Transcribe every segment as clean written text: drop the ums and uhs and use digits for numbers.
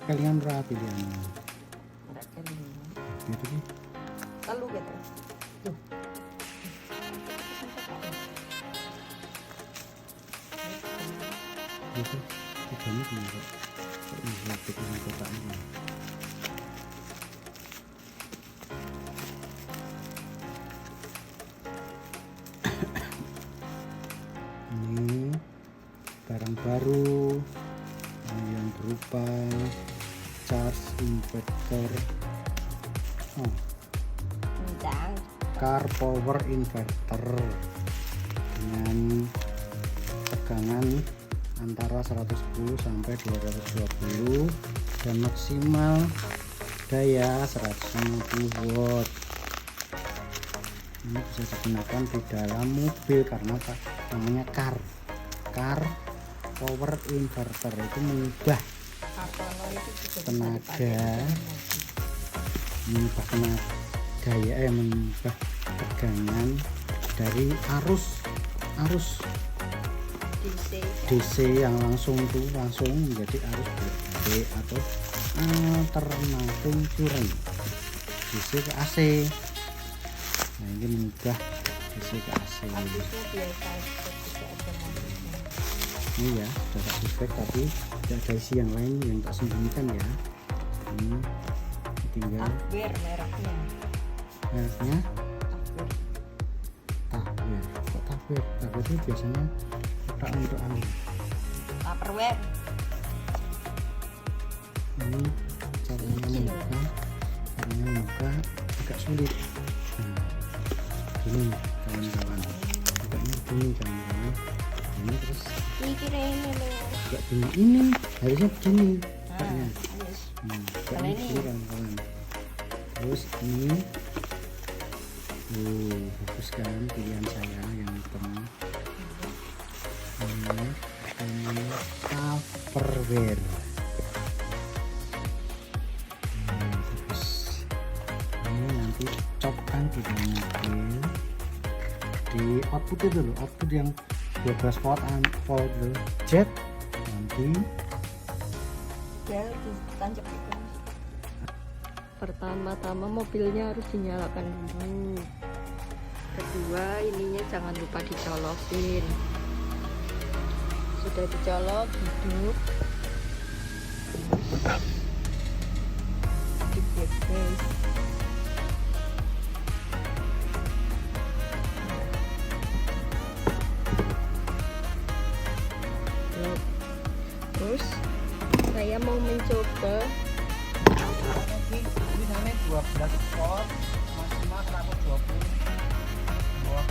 kelingan ora pilihanmu. Enggak kelingan. Gitu sih. Telu gitu. Tuh. Gitu. Tiganya gimana kok? Kok bisa bikin kotaknya? Ini barang baru yang berupa charge inverter, Kencang. car power inverter dengan tegangan antara 110 sampai 220 dan maksimal daya 150 watt. Ini bisa digunakan di dalam mobil karena apa? Namanya car power inverter, itu mengubah tenaga, mengubah mengubah tegangan dari arus DC yang langsung menjadi arus DC atau alternating current, DC ke AC. Nah, ini mengubah DC ke AC. Ini ya sudah tak defect, tapi tidak ada isi yang lain yang tak sembunyikan ya. Ini tinggal Takbir mereknya. Tahbir. Kok Tahbir itu biasanya pakai untuk angin. Tupperware. Ini caranya membuka agak sulit. Gini kawan-kawan, bukanya begini kawan-kawan. Ini terus Mikirnya ini loh. agak begini, ini harusnya begini bukanya. Halus. Bukanya begini kawan-kawan. Terus ini bagus kan pilihan saya yang hitam. Ini Tupperware. Bagus. Ini nanti copkan di dalam mobil, di output itu loh, output yang 12 volt dulu, jet nanti Ya ditancap itu. Pertama-tama mobilnya harus dinyalakan dulu. Kedua, ininya jangan lupa dicolokin. Sudah dicolok, hidup. Dikit guys. Terus saya mau mencoba ini namanya 12 volt maksimal 120 watt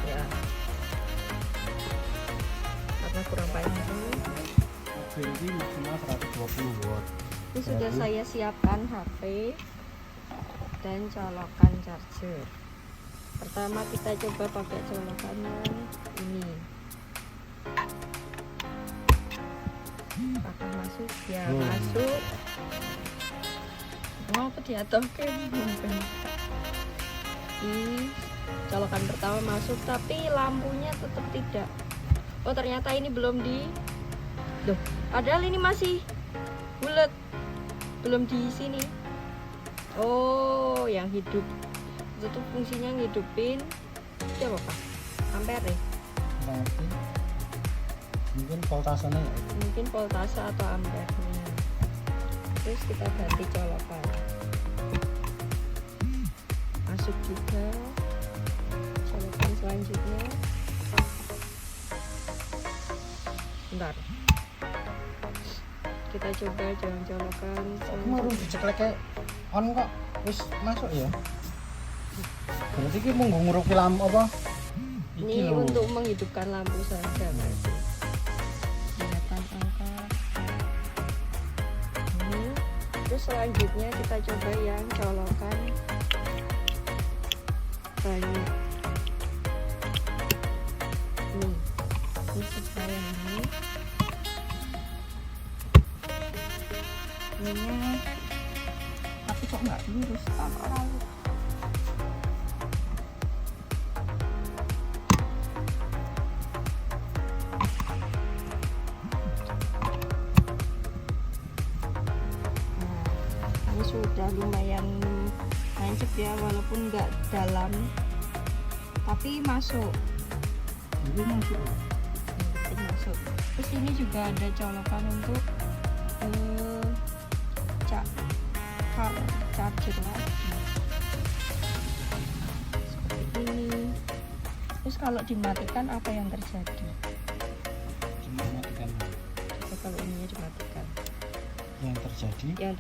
ya, karena kurang panjang. ini maksimal 120 watt. Ini sudah saya siapkan HP dan colokan charger. Pertama kita coba pakai colokannya ini. Apakah masuk? Ya masuk. Mau apa diatokin? Ini colokan pertama masuk, tapi lampunya tetap tidak. Oh ternyata ini belum di. Loh, padahal ini masih bulat, belum di sini. Oh, yang hidup itu tuh fungsinya ngidupin. Coba Pak, ampere ya? Mungkin voltasenya ya. Mungkin voltase atau ampernya. Terus kita ganti colokan. Masuk juga. Colokan selanjutnya. Bentar. Kita coba jangan colokan. Kemarin dicekleknya on kok wis masuk ya. Berarti ki mung ngurupi lampu apa? Ini untuk menghidupkan lampu saja berarti. Kelihatan angka. Ini. Terus selanjutnya kita coba yang colokan banyak. Ini supaya ini. Ininya Tapi kok nggak lurus? orang lumayan nancep ya, walaupun nggak dalam tapi masuk. Ini masuk. Masuk. Terus ini juga ada colokan untuk charger lagi seperti ini. Terus kalau dimatikan apa yang terjadi? Cuma matikan. Coba kalau ininya dimatikan, Yang terjadi yang